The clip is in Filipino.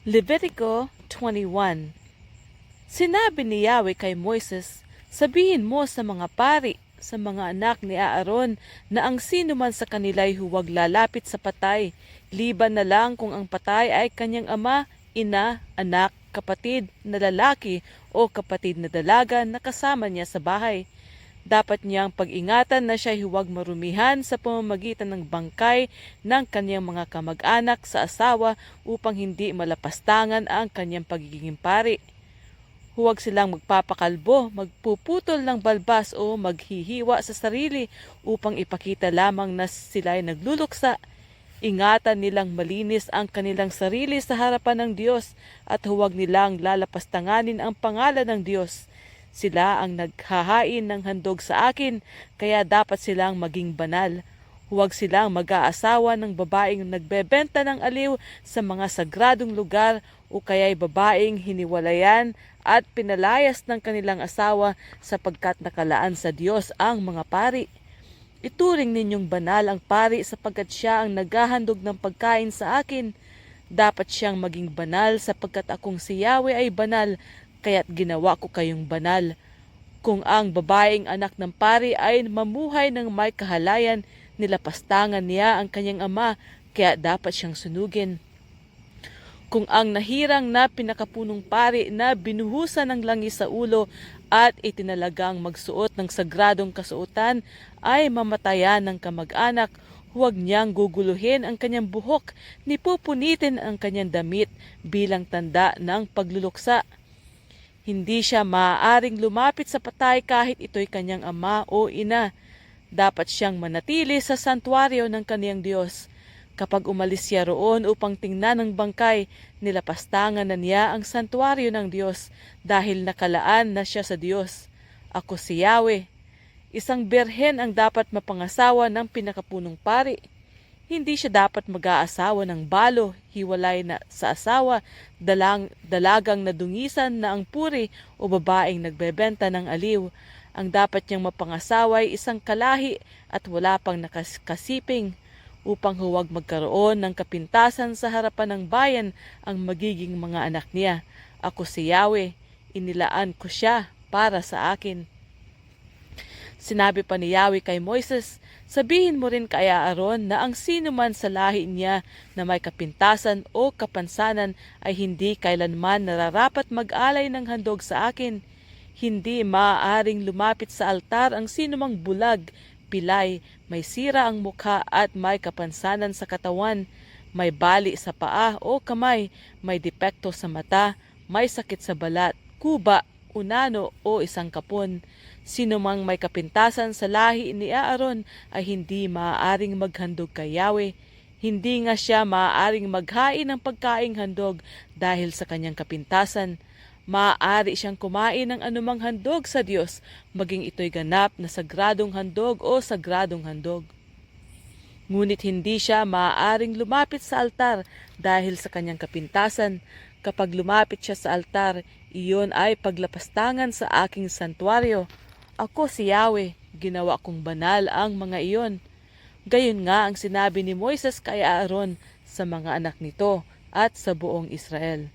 Levitico 21. Sinabi ni Yahweh kay Moises, sabihin mo sa mga pari, sa mga anak ni Aaron, na ang sino man sa kanila'y huwag lalapit sa patay, liban na lang kung ang patay ay kanyang ama, ina, anak, kapatid na lalaki o kapatid na dalaga na kasama niya sa bahay. Dapat niyang pag-ingatan na siya'y huwag marumihan sa pamamagitan ng bangkay ng kanyang mga kamag-anak sa asawa upang hindi malapastangan ang kanyang pagiging pari. Huwag silang magpapakalbo, magpuputol ng balbas o maghihiwa sa sarili upang ipakita lamang na sila'y nagluluksa. Ingatan nilang malinis ang kanilang sarili sa harapan ng Diyos at huwag nilang lalapastanganin ang pangalan ng Diyos. Sila ang naghahain ng handog sa akin, kaya dapat silang maging banal. Huwag silang mag-aasawa ng babaeng nagbebenta ng aliw sa mga sagradong lugar o kaya'y babaeng hiniwalayan at pinalayas ng kanilang asawa sapagkat nakalaan sa Diyos ang mga pari. Ituring ninyong banal ang pari sapagkat siya ang naghahandog ng pagkain sa akin. Dapat siyang maging banal sapagkat akong si Yahweh ay banal, kaya't ginawa ko kayong banal. Kung ang babaeng anak ng pari ay mamuhay ng may kahalayan, nilapastangan niya ang kanyang ama, kaya dapat siyang sunugin. Kung ang nahirang na pinakapunong pari na binuhusan ng langis sa ulo at itinalagang magsuot ng sagradong kasuotan ay mamatayan ng kamag-anak, huwag niyang guguluhin ang kanyang buhok, ni pupunitin ang kanyang damit bilang tanda ng pagluluksa. Hindi siya maaaring lumapit sa patay kahit ito'y kanyang ama o ina. Dapat siyang manatili sa santuaryo ng kaniyang Diyos. Kapag umalis siya roon upang tingnan ang bangkay, nilapastangan na niya ang santuaryo ng Diyos dahil nakalaan na siya sa Diyos. Ako si Yahweh. Isang berhen ang dapat mapangasawa ng pinakapunong pari. Hindi siya dapat mag-aasawa ng balo, hiwalay na sa asawa, dalagang nadungisan na ang puri o babaeng nagbebenta ng aliw. Ang dapat niyang mapangasawa ay isang kalahi at wala pang nakasiping, upang huwag magkaroon ng kapintasan sa harapan ng bayan ang magiging mga anak niya. Ako si Yahweh, inilaan ko siya para sa akin. Sinabi pa ni Yahweh kay Moises, sabihin mo rin kay Aaron na ang sino man sa lahi niya na may kapintasan o kapansanan ay hindi kailanman nararapat mag-alay ng handog sa akin. Hindi maaaring lumapit sa altar ang sinumang bulag, pilay, may sira ang mukha at may kapansanan sa katawan, may bali sa paa o kamay, may depekto sa mata, may sakit sa balat, kuba, unano o isang kapon. Sino mang may kapintasan sa lahi ni Aaron ay hindi maaaring maghandog kay Yahweh. Hindi nga siya maaaring maghain ng pagkaing handog dahil sa kanyang kapintasan. Maaari siyang kumain ng anumang handog sa Diyos, maging ito'y ganap na sagradong handog o sagradong handog. Ngunit hindi siya maaaring lumapit sa altar dahil sa kanyang kapintasan. Kapag lumapit siya sa altar, iyon ay paglapastangan sa aking santuaryo. Ako si Yahweh, ginawa kong banal ang mga iyon. Gayon nga ang sinabi ni Moises kay Aaron sa mga anak nito at sa buong Israel.